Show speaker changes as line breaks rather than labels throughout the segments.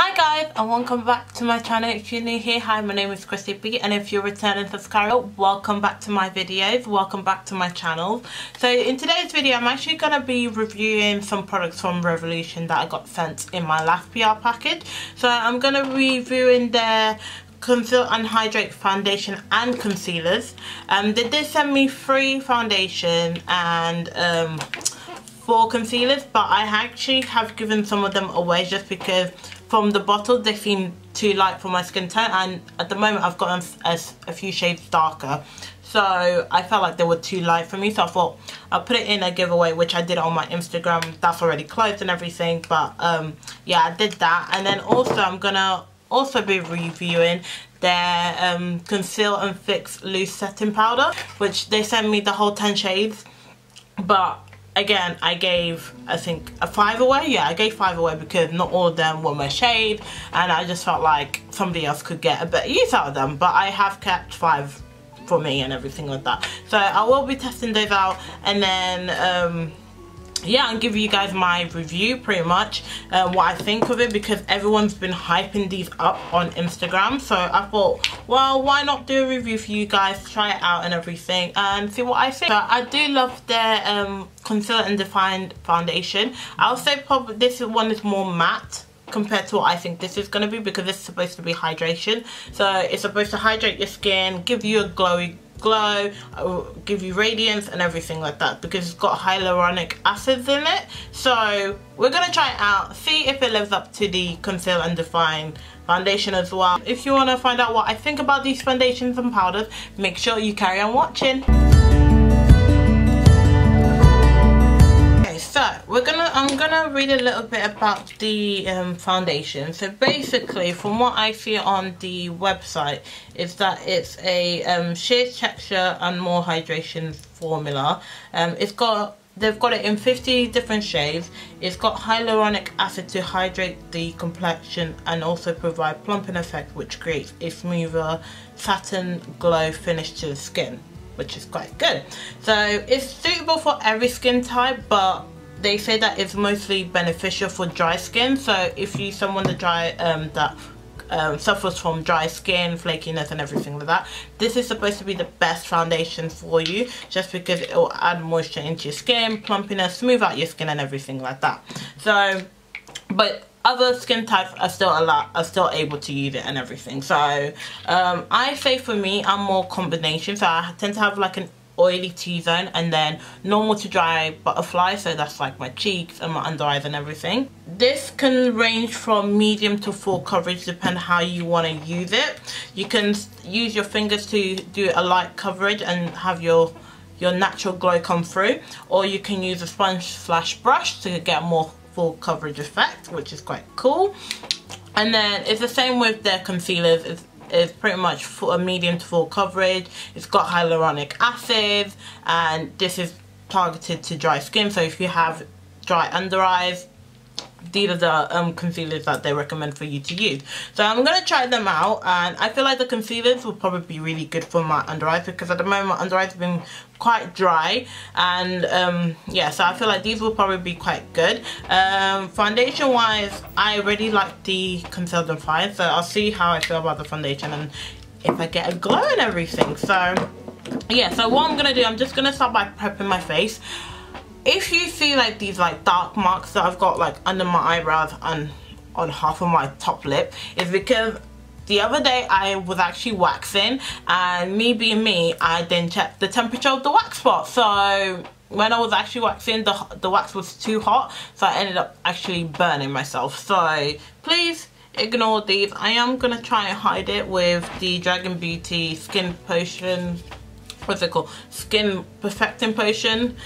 Hi guys, and welcome back to my channel. If you're new here, hi, my name is CrissyBEA, and if you're a returning subscriber, welcome back to my videos, welcome back to my channel. So in today's video, I'm actually going to be reviewing some products from Revolution that I got sent in my last PR package. So I'm going to be reviewing their Conceal and Hydrate foundation and concealers. They did send me 3 foundation and 4 concealers, but I actually have given some of them away just because from the bottle they seem too light for my skin tone, and at the moment I've got them a few shades darker, so I felt like they were too light for me, so I thought I'll put it in a giveaway, which I did on my Instagram. That's already closed and everything, but yeah, I did that. And then also I'm gonna also be reviewing their Conceal and Fix Loose Setting Powder, which they sent me the whole 10 shades, but again, I gave, I think, a 5 away. Yeah, I gave 5 away because not all of them were my shade, and I just felt like somebody else could get a better use out of them. But I have kept 5 for me and everything like that. So I will be testing those out, and then yeah, I'll give you guys my review, pretty much what I think of it, because everyone's been hyping these up on Instagram. So I thought, well, why not do a review for you guys, try it out and everything, and see what I think. So I do love their Conceal and Define foundation. I'll say probably this one is more matte compared to what I think this is going to be, because it's supposed to be hydration. So it's supposed to hydrate your skin, give you a glowy glow, give you radiance and everything like that, because it's got hyaluronic acids in it. So we're gonna try it out, see if it lives up to the Conceal and Define foundation as well. If you want to find out what I think about these foundations and powders, make sure you carry on watching. So I'm gonna read a little bit about the foundation. So basically, from what I see on the website, is that it's a sheer texture and more hydration formula. They've got it in 50 different shades. It's got hyaluronic acid to hydrate the complexion and also provide plumping effect, which creates a smoother satin glow finish to the skin, which is quite good. So it's suitable for every skin type, but they say that it's mostly beneficial for dry skin. So if you're someone that suffers from dry skin, flakiness and everything like that, this is supposed to be the best foundation for you, just because it will add moisture into your skin, plumpiness, smooth out your skin and everything like that. So, but other skin types are still able to use it and everything. So I say for me, I'm more combination. So I tend to have like an oily T-zone and then normal to dry butterfly, so that's like my cheeks and my under eyes and everything. This can range from medium to full coverage, depending how you want to use it. You can use your fingers to do a light coverage and have your natural glow come through, or you can use a sponge/brush to get more full coverage effect, which is quite cool. And then it's the same with their concealers. It's pretty much for a medium to full coverage. It's got hyaluronic acid, and this is targeted to dry skin. So if you have dry under eyes, these are the concealers that they recommend for you to use. So I'm going to try them out, and I feel like the concealers will probably be really good for my under eyes, because at the moment my under eyes have been quite dry, and yeah, so I feel like these will probably be quite good. Foundation wise, I really like the Conceal and Define, so I'll see how I feel about the foundation and if I get a glow and everything. So yeah, so what I'm going to do, I'm just going to start by prepping my face. If you see like these like dark marks that I've got like under my eyebrows and on half of my top lip, is because the other day I was actually waxing, and me being me, I didn't check the temperature of the wax spot. So when I was actually waxing, the wax was too hot, so I ended up actually burning myself. So please ignore these. I am going to try and hide it with the Dragon Beauty Skin Potion, what's it called, Skin Perfecting Potion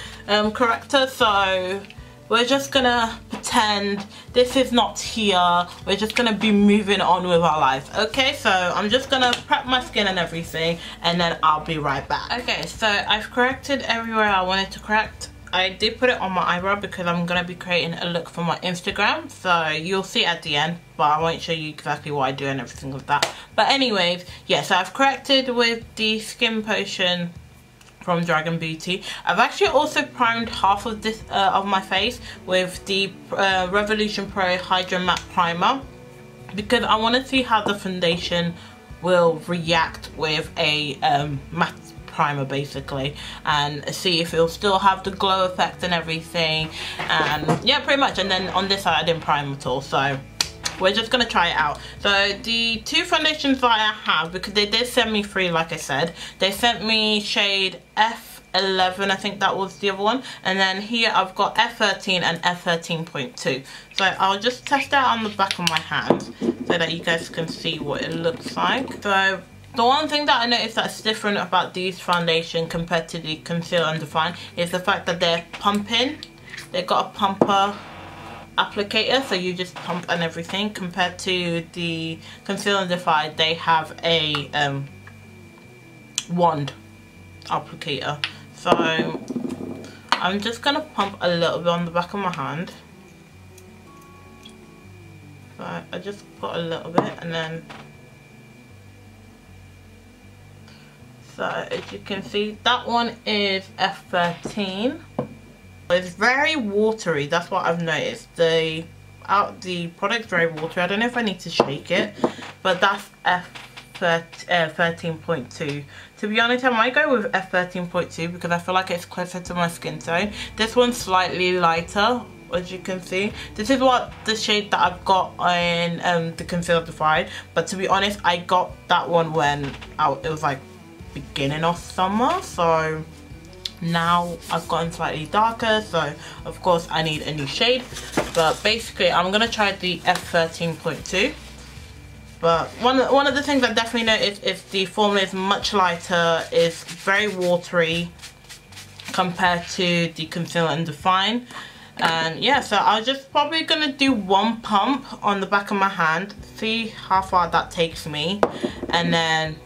corrector. So we're just gonna pretend this is not here. We're just gonna be moving on with our lives. Okay, so I'm just gonna prep my skin and everything, and then I'll be right back. Okay, so I've corrected everywhere I wanted to correct. I did put it on my eyebrow because I'm going to be creating a look for my Instagram, so you'll see at the end, but I won't show you exactly what I do and everything like that. But anyways, yeah, so I've corrected with the Skin Potion from Dragon Beauty. I've actually also primed half of this of my face with the Revolution Pro Hydra Matte Primer. because I want to see how the foundation will react with a matte primer basically, and see if it'll still have the glow effect and everything. And yeah, pretty much. And then on this side I didn't prime at all, so we're just gonna try it out. So the two foundations that I have, because they did send me 3, like I said, they sent me shade F11, I think that was the other one, and then here I've got F13 and F13.2. so I'll just test that on the back of my hand so that you guys can see what it looks like. So the one thing that I noticed that's different about these foundation compared to the Conceal and Define is the fact that they're pumping. They've got a pumper applicator, so you just pump and everything, compared to the Conceal and Define, they have a wand applicator. So I'm just gonna pump a little bit on the back of my hand. So I just put a little bit, and then so as you can see, that one is F13. It's very watery, that's what I've noticed. The product's very watery. I don't know if I need to shake it, but that's F13.2. To be honest, I might go with F13.2 because I feel like it's closer to my skin tone. This one's slightly lighter, as you can see. This is what the shade that I've got in the Conceal Define, but to be honest, I got that one when it was like beginning of summer, so now I've gotten slightly darker, so of course I need a new shade. But basically I'm gonna try the F13.2. but one of the things I definitely noticed is the formula is much lighter, is very watery compared to the Conceal and Define. And yeah, so I'm just probably gonna do one pump on the back of my hand, see how far that takes me, and then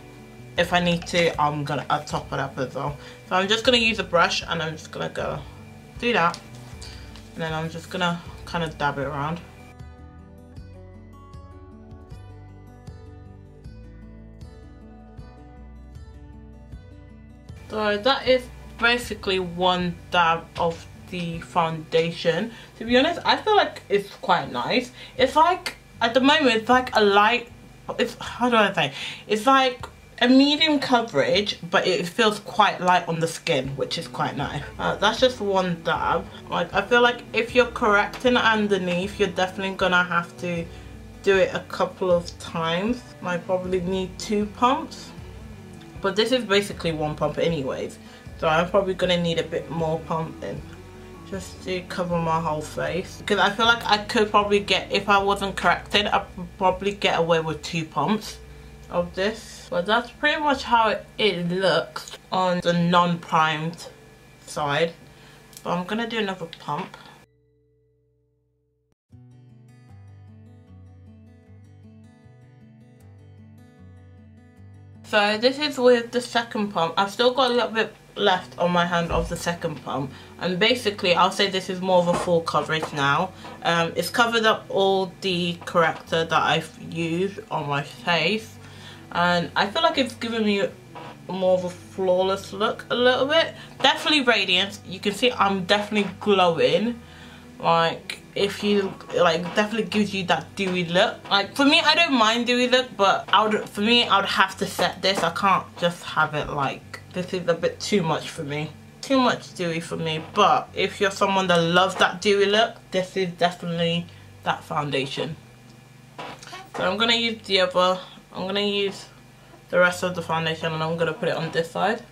if I need to, I'll top it up as well. So I'm just gonna use a brush and I'm just gonna go do that, and then I'm just gonna kind of dab it around. So that is basically one dab of the foundation. To be honest, I feel like it's quite nice. It's like, at the moment, it's like a light, how do I say? It's like a medium coverage, but it feels quite light on the skin, which is quite nice. That's just one dab. Like, I feel like if you're correcting underneath, you're definitely gonna have to do it a couple of times. Might probably need 2 pumps, but this is basically one pump anyways, so I'm probably gonna need a bit more pumping just to cover my whole face, because I feel like I could probably get, if I wasn't corrected, I could probably get away with 2 pumps of this. But that's pretty much how it looks on the non-primed side. So I'm gonna do another pump. So this is with the second pump. I've still got a little bit left on my hand of the second pump, and basically I'll say this is more of a full coverage now. It's covered up all the corrector that I've used on my face, and I feel like it's given me more of a flawless look a little bit. Definitely radiance. You can see I'm definitely glowing. Like, if you like, definitely gives you that dewy look. Like, for me, I don't mind dewy look, but for me I would have to set this. I can't just have it like this. Is a bit too much for me, too much dewy for me. But if you're someone that loves that dewy look, this is definitely that foundation. So I'm gonna use the rest of the foundation, and I'm gonna put it on this side.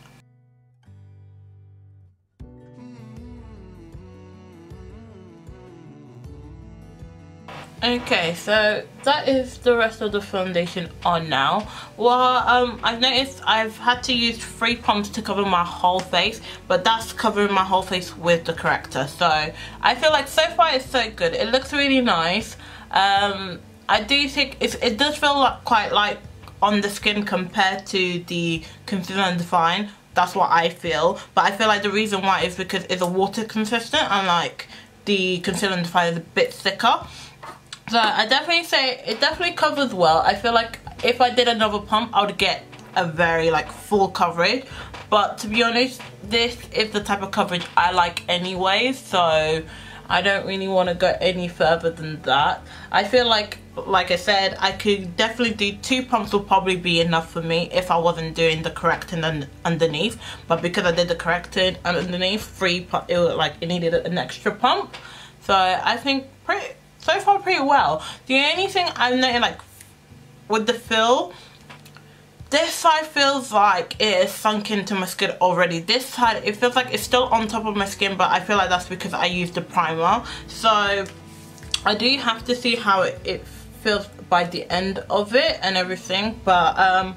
Okay, so that is the rest of the foundation on now. Well, I've noticed I've had to use 3 pumps to cover my whole face, but that's covering my whole face with the corrector. So I feel like so far it's so good. It looks really nice. I do think it does feel like quite light on the skin compared to the Conceal and Define. That's what I feel. But I feel like the reason why is because it's a water consistent, and like the Conceal and Define is a bit thicker. So I definitely say it definitely covers well. I feel like if I did another pump, I would get a very like full coverage. But to be honest, this is the type of coverage I like anyways. So I don't really want to go any further than that. I feel like I said, I could definitely do 2 pumps will probably be enough for me if I wasn't doing the correcting underneath. But because I did the correcting underneath, 3 pump, it needed an extra pump. So I think so far pretty well. The only thing I've noticed, like with the fill, this side feels like it is sunk into my skin already. This side, it feels like it's still on top of my skin, but I feel like that's because I used the primer. So I do have to see how it feels by the end of it and everything. But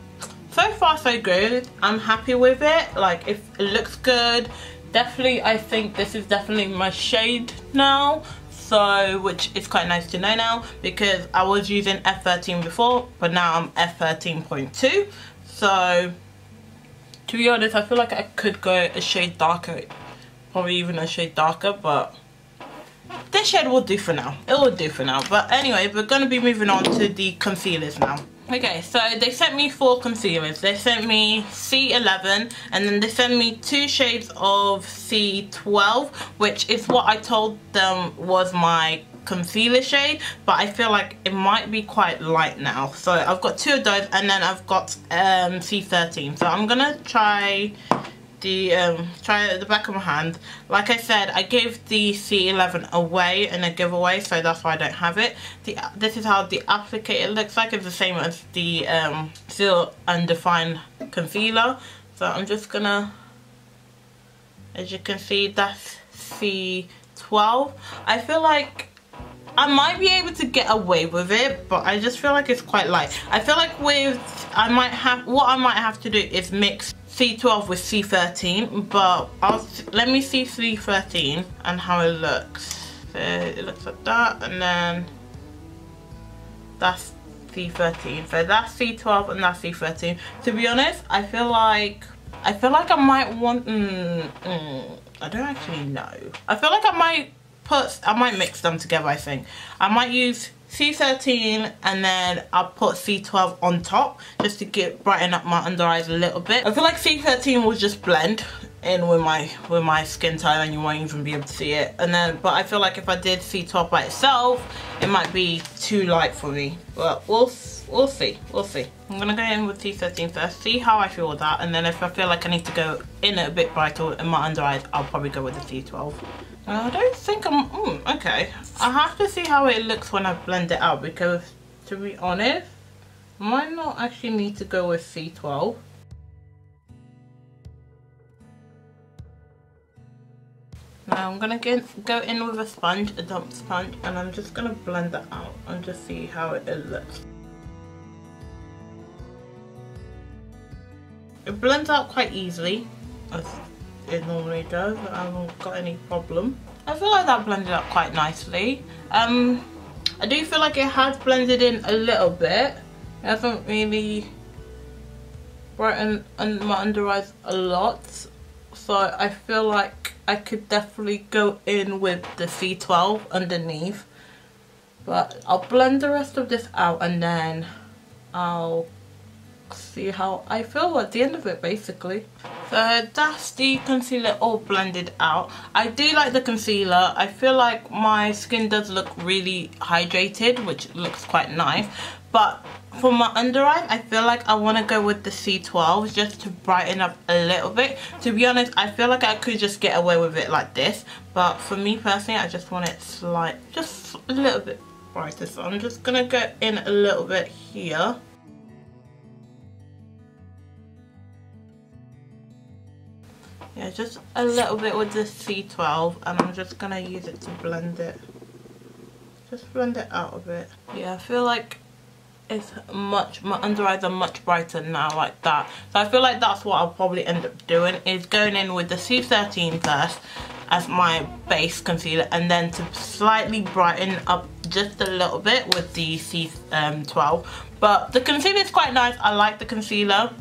so far so good. I'm happy with it. Like, it looks good. Definitely, I think this is definitely my shade now. So, which is quite nice to know now, because I was using F13 before, but now I'm F13.2. So, to be honest, I feel like I could go a shade darker, probably even a shade darker, but this shade will do for now. It will do for now. But anyway, we're going to be moving on to the concealers now. Okay, so they sent me 4 concealers. They sent me C11, and then they sent me 2 shades of C12, which is what I told them was my concealer shade, but I feel like it might be quite light now. So I've got 2 of those, and then I've got C13. So I'm gonna try the back of my hand. Like I said, I gave the C11 away in a giveaway, so that's why I don't have it. This is how the applicator looks like. It's the same as the Still Undefined concealer. So I'm just gonna, as you can see, that's C12. I feel like I might be able to get away with it, but I just feel like it's quite light. I feel like what I might have to do is mix C12 with C13, but let me see C13 and how it looks. So it looks like that, and then that's C13. So that's C12 and that's C13. To be honest, I feel like I might want. I don't actually know. I feel like I might mix them together. I think I might use C13 and then I'll put C12 on top just to brighten up my under eyes a little bit. I feel like C13 will just blend in with my skin tone and you won't even be able to see it. And then, but I feel like if I did C12 by itself, it might be too light for me. But we'll see. I'm gonna go in with C13 first, see how I feel with that, and then if I feel like I need to go in a bit brighter in my under eyes, I'll probably go with the C12. I don't think okay. I have to see how it looks when I blend it out, because to be honest, I might not actually need to go with C12. Now I'm gonna go in with a sponge, a damp sponge, and I'm just gonna blend that out and just see how it looks. It blends out quite easily, as it normally does. I haven't got any problem. I feel like that blended up quite nicely. I do feel like it has blended in a little bit. It hasn't really brightened my under eyes a lot, so I feel like I could definitely go in with the C12 underneath. But I'll blend the rest of this out and then I'll see how I feel at the end of it, basically. So that's the concealer all blended out. I do like the concealer. I feel like my skin does look really hydrated, which looks quite nice. But for my under eye, I feel like I want to go with the C12 just to brighten up a little bit. To be honest, I feel like I could just get away with it like this. But for me personally, I just want it just a little bit brighter. So I'm just going to go in a little bit here. Yeah, just a little bit with the C12, and I'm just gonna use it to blend it. Just blend it out a bit. Yeah, I feel like it's my under eyes are much brighter now, like that. So I feel like that's what I'll probably end up doing, is going in with the C13 first as my base concealer, and then to slightly brighten up just a little bit with the C12. But the concealer is quite nice. I like the concealer,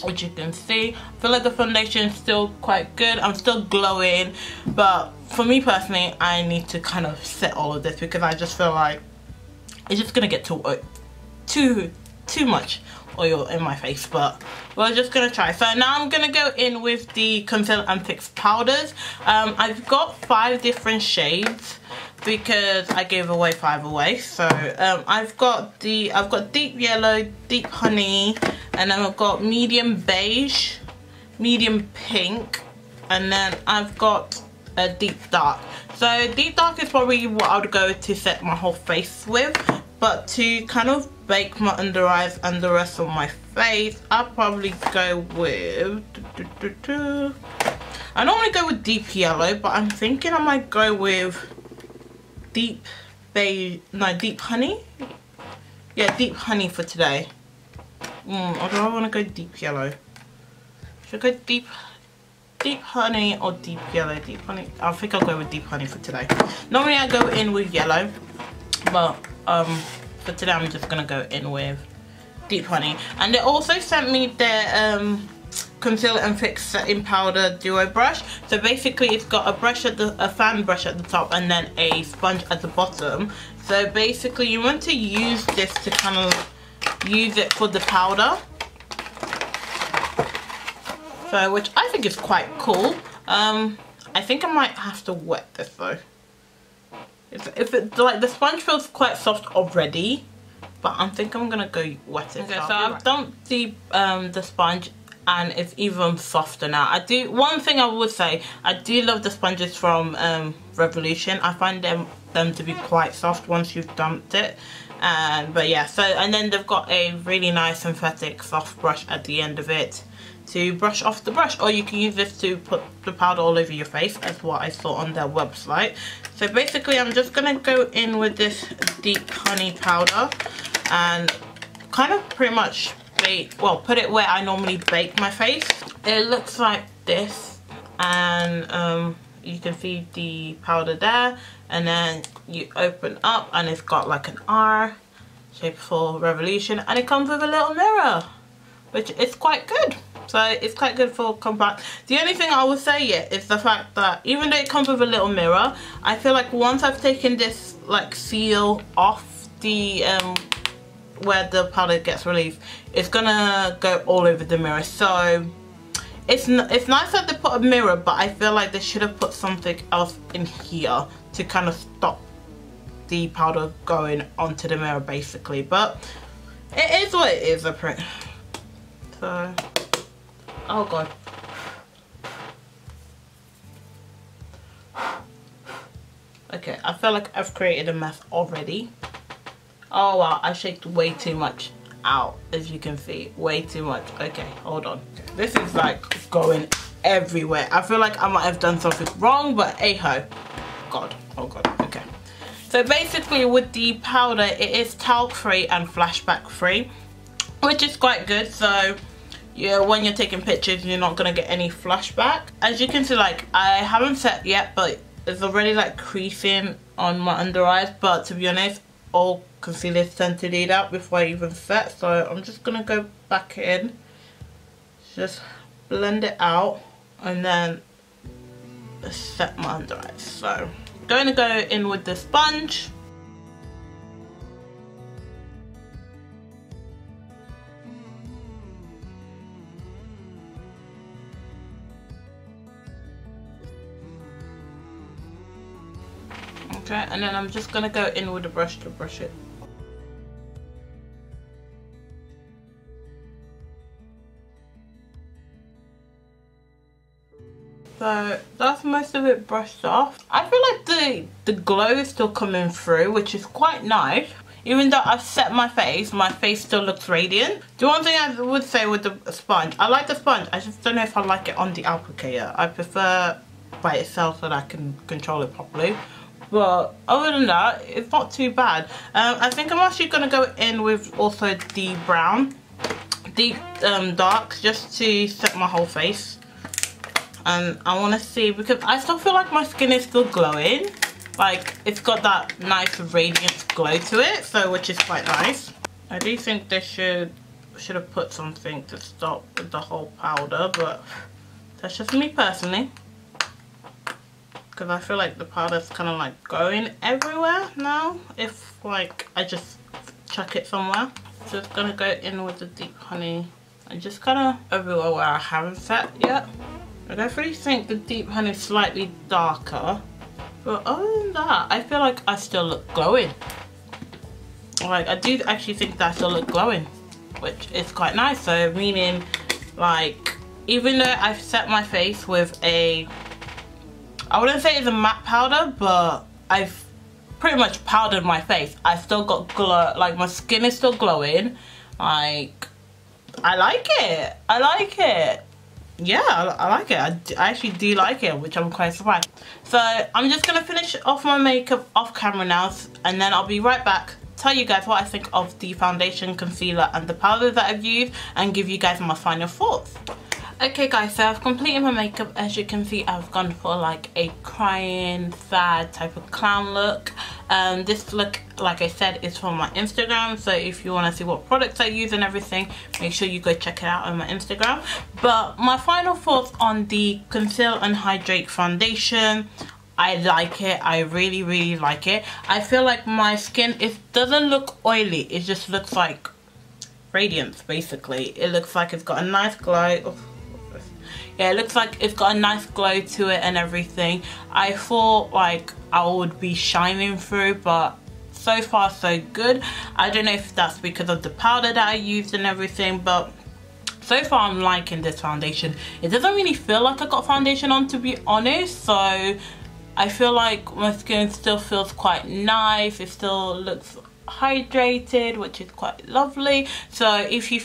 which you can see. I feel like the foundation is still quite good. I'm still glowing, but for me personally, I need to kind of set all of this because I just feel like it's just gonna get too too much oil in my face, but we're just gonna try. So now I'm gonna go in with the Conceal and Fix powders. I've got 5 different shades because I gave away 5 away. So I've got deep yellow, deep honey, and then I've got medium beige, medium pink, and then I've got a deep dark. So deep dark is probably what I would go to set my whole face with, but to kind of bake my under eyes and the rest of my face, I'll probably go with I normally go with deep yellow, but I'm thinking I might go with deep beige, no, deep honey. Yeah, deep honey for today. Or do I want to go deep yellow? Should I go deep honey or deep yellow? Deep honey. I think I'll go with deep honey for today. Normally I go in with yellow, but for today I'm just gonna go in with deep honey. And they also sent me their Conceal and Fix setting powder duo brush. So basically it's got a brush at a fan brush at the top and then a sponge at the bottom. So basically you want to use this to kind of use it for the powder. So, which I think is quite cool. I think I might have to wet this though. If it, like, the sponge feels quite soft already, but I think I'm gonna go wet it. Okay, so I've dumped the sponge and it's even softer now. One thing I would say, I do love the sponges from Revolution. I find them to be quite soft once you've dumped it. But yeah, so, and then they've got a really nice synthetic soft brush at the end of it to brush off the brush, or you can use this to put the powder all over your face, as what I saw on their website. So basically I'm just gonna go in with this deep honey powder and kind of pretty much put it where I normally bake my face. It looks like this, and you can see the powder there, and then you open up and it's got like an R shape for Revolution, and it comes with a little mirror, which is quite good. So it's quite good for compact. The only thing I would say is the fact that even though it comes with a little mirror, I feel like once I've taken this like seal off the where the powder gets released, it's gonna go all over the mirror. So it's nice that they put a mirror, but I feel like they should have put something else in here to kind of stop the powder going onto the mirror basically. But it is what it is, I think. So, oh god. Okay, I feel like I've created a mess already. Oh wow, I shaked way too much out, as you can see, way too much. Okay, hold on. This is like going everywhere. I feel like I might have done something wrong, but hey-ho. God, oh god, okay. So basically with the powder, it is talc free and flashback free, which is quite good. So yeah, when you're taking pictures, you're not gonna get any flashback. As you can see, like, I haven't set yet, but it's already like creasing on my under eyes. But to be honest, all concealers tend to do that before I even set. So I'm just gonna go back in, just blend it out, and then set my under eyes. So I'm going to go in with the sponge. Okay, and then I'm just gonna go in with the brush to brush it. So that's most of it brushed off. I feel like the glow is still coming through, which is quite nice. Even though I've set my face still looks radiant. The one thing I would say with the sponge, I like the sponge, I just don't know if I like it on the applicator. I prefer by itself so that I can control it properly. But other than that, it's not too bad. I think I'm actually going to go in with also the brown, deep dark, just to set my whole face. And I want to see, because I still feel like my skin is still glowing. Like, it's got that nice radiant glow to it, so which is quite nice. I do think they should have put something to stop with the whole powder, but that's just me personally. Because I feel like the powder's kind of like going everywhere now if like I just chuck it somewhere. Just gonna go in with the deep honey and just kind of everywhere where I haven't set yet. I definitely think the deep honey is slightly darker, but other than that, I feel like I still look glowing. Like, I do actually think that I still look glowing, which is quite nice. So meaning, like, even though I've set my face with a, I wouldn't say it's a matte powder, but I've pretty much powdered my face, I still got glow. Like, my skin is still glowing. Like, I like it. I like it. Yeah, I like it. I actually do like it, which I'm quite surprised. So I'm just gonna finish off my makeup off camera now, and then I'll be right back, tell you guys what I think of the foundation, concealer and the powder that I've used, and give you guys my final thoughts. Okay guys, so I've completed my makeup. As you can see, I've gone for like a crying, sad type of clown look. This look, like I said, is from my Instagram, so if you want to see what products I use and everything, make sure you go check it out on my Instagram. But my final thoughts on the Conceal and Hydrate foundation, I like it. I really like it. I feel like my skin, it doesn't look oily, it just looks like radiance basically. It looks like it's got a nice glow. Yeah, it looks like it's got a nice glow to it and everything. I thought like I would be shining through, but so far so good. I don't know if that's because of the powder that I used and everything, but so far I'm liking this foundation. It doesn't really feel like I got foundation on, to be honest, so I feel like my skin still feels quite nice. It still looks hydrated, which is quite lovely. So if you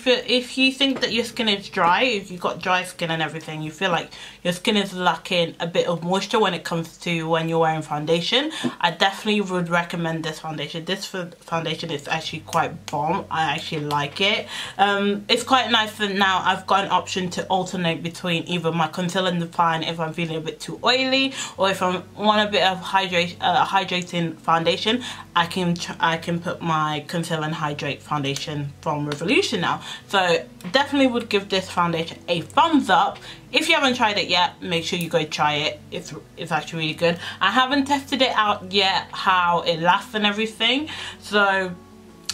think that your skin is dry, if you've got dry skin and everything, you feel like your skin is lacking a bit of moisture when it comes to when you're wearing foundation, I definitely would recommend this foundation. This foundation is actually quite bomb. I actually like it. It's quite nice that now I've got an option to alternate between either my concealer and define if I'm feeling a bit too oily, or if I want a bit of hydrating foundation, I can put my Conceal and Hydrate foundation from Revolution now. So definitely would give this foundation a thumbs up. If you haven't tried it yet, make sure you go try it. It's actually really good. I haven't tested it out yet, how it lasts and everything, so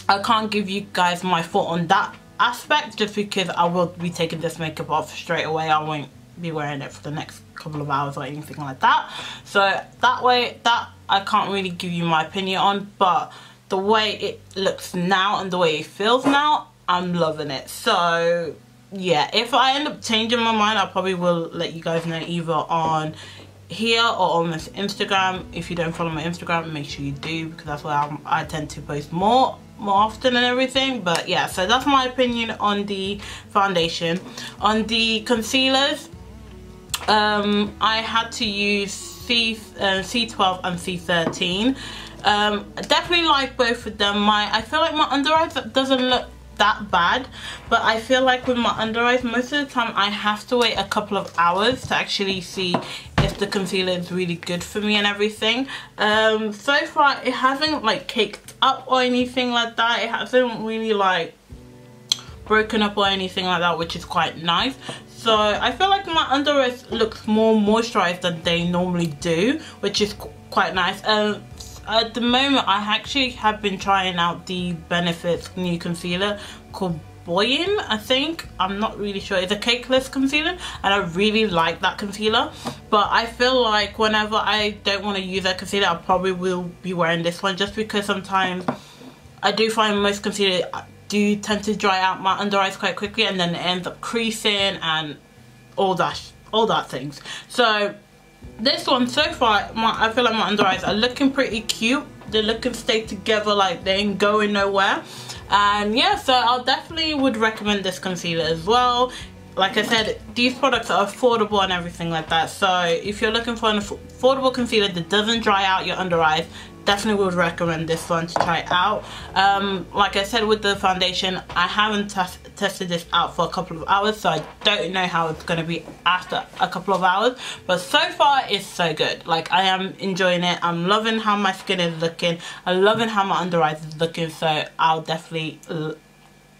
I can't give you guys my thought on that aspect, just because I will be taking this makeup off straight away. I won't be wearing it for the next couple of hours or anything like that, so that I can't really give you my opinion on. But the way it looks now and the way it feels now, I'm loving it. So yeah, if I end up changing my mind, I probably will let you guys know either on here or on this Instagram. If you don't follow my Instagram, make sure you do, because that's where I tend to post more often and everything. But yeah, so that's my opinion on the foundation. On the concealers, I had to use C12 and C13. I definitely like both of them. I feel like my under eyes doesn't look that bad, but I feel like with my under eyes, most of the time I have to wait a couple of hours to actually see if the concealer is really good for me and everything. So far it hasn't like caked up or anything like that. It hasn't really like broken up or anything like that, which is quite nice. So I feel like my under eyes looks more moisturized than they normally do, which is quite nice. At the moment, I actually have been trying out the Benefit's new concealer called Boyin, I think. I'm not really sure. It's a cakeless concealer, and I really like that concealer. But I feel like whenever I don't want to use that concealer, I probably will be wearing this one, just because sometimes I do find most concealer do tend to dry out my under eyes quite quickly, and then it ends up creasing and all that things. So this one, so far, I feel like my under eyes are looking pretty cute. They're looking stay together, like they ain't going nowhere. And yeah, so I definitely would recommend this concealer as well. Like I said, these products are affordable and everything like that. So if you're looking for an affordable concealer that doesn't dry out your under eyes, definitely would recommend this one to try it out. Like I said with the foundation, I haven't tested this out for a couple of hours, so I don't know how it's going to be after a couple of hours, but so far it's so good. Like, I am enjoying it. I'm loving how my skin is looking. I'm loving how my under eyes is looking, so I'll definitely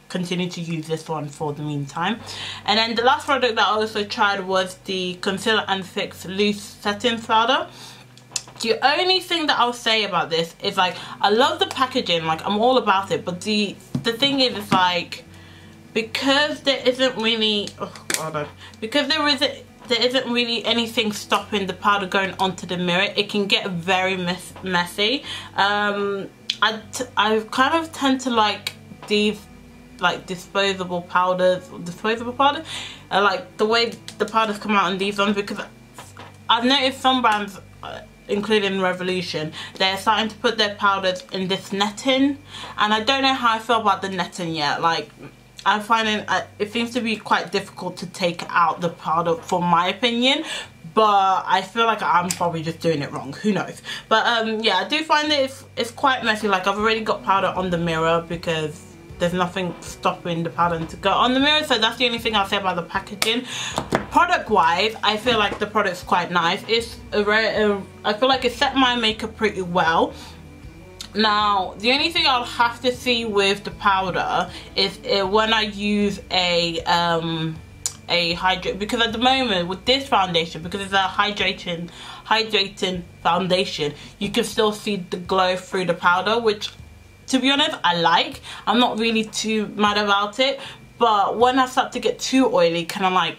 continue to use this one for the meantime. And then the last product that I also tried was the Conceal and Fix Loose Setting Powder. The only thing that I'll say about this is, like, I love the packaging, like I'm all about it, but the the thing is like, because there isn't really, because there isn't really anything stopping the powder going onto the mirror, it can get very messy. I kind of tend to like these like disposable powders, like the way the powders come out in these ones, because I've noticed some brands, including Revolution, they're starting to put their powders in this netting, and I don't know how I feel about the netting yet. Like, I'm finding it seems to be quite difficult to take out the powder, for my opinion, but I feel like I'm probably just doing it wrong, who knows. But yeah, I do find that it's quite messy. Like, I've already got powder on the mirror because there's nothing stopping the powder to go on the mirror, so that's the only thing I'll say about the packaging. Product wise, I feel like the product's quite nice. It's I feel like it set my makeup pretty well. Now, the only thing I'll have to see with the powder is when I use a hydrate, because at the moment with this foundation, because it's a hydrating foundation, you can still see the glow through the powder, which, to be honest, I like. I'm not really too mad about it, but when I start to get too oily, can I like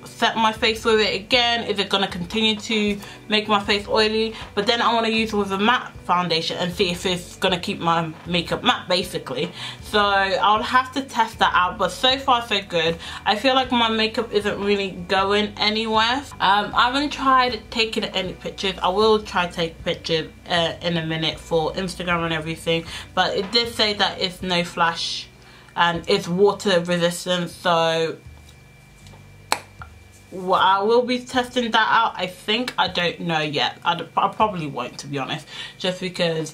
set my face with it again? Is it going to continue to make my face oily? But then I want to use it with a matte foundation and see if it's going to keep my makeup matte, basically. So I'll have to test that out, but so far so good. I feel like my makeup isn't really going anywhere. I haven't tried taking any pictures. I will try to take pictures in a minute for Instagram and everything, but it did say that it's no flash and it's water resistant, so well, I will be testing that out, I think. I don't know yet. I probably won't, to be honest, just because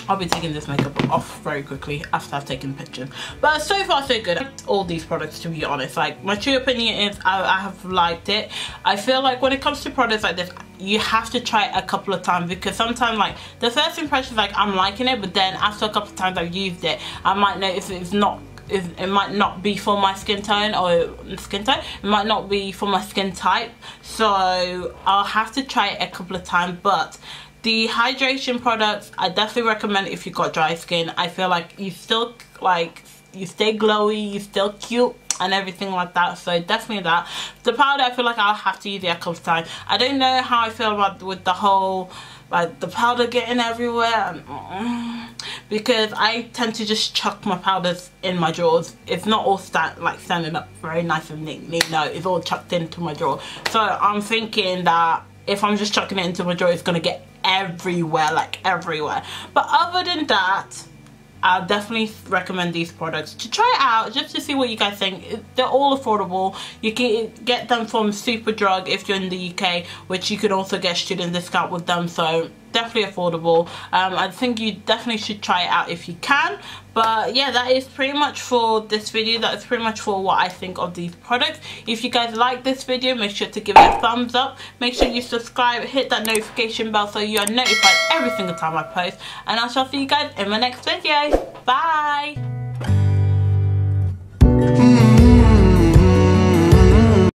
I'll be taking this makeup off very quickly after I've taken pictures. But so far so good. I liked all these products, to be honest. Like, my true opinion is I have liked it. I feel like when it comes to products like this, you have to try it a couple of times, because sometimes like the first impression is like I'm liking it, but then after a couple of times I've used it, I might notice it might not be for my skin tone, it might not be for my skin type, so I'll have to try it a couple of times. But the hydration products, I definitely recommend if you've got dry skin. I feel like you still, like, you stay glowy, you still cute and everything like that, so definitely that. The powder, I feel like I'll have to use it a couple of times. I don't know how I feel about with the whole, like, the powder getting everywhere, because I tend to just chuck my powders in my drawers. It's not all standing up very nice and neatly. No, it's all chucked into my drawer. So I'm thinking that if I'm just chucking it into my drawer, it's gonna get everywhere, like everywhere. But other than that, I'll definitely recommend these products to try it out, just to see what you guys think. They're all affordable. You can get them from Superdrug if you're in the UK, which you can also get student discount with them, so definitely affordable. I think you definitely should try it out if you can. But yeah, that is pretty much for this video. That is pretty much for what I think of these products. If you guys like this video, make sure to give it a thumbs up. Make sure you subscribe, hit that notification bell so you are notified every single time I post. And I shall see you guys in my next video. Bye!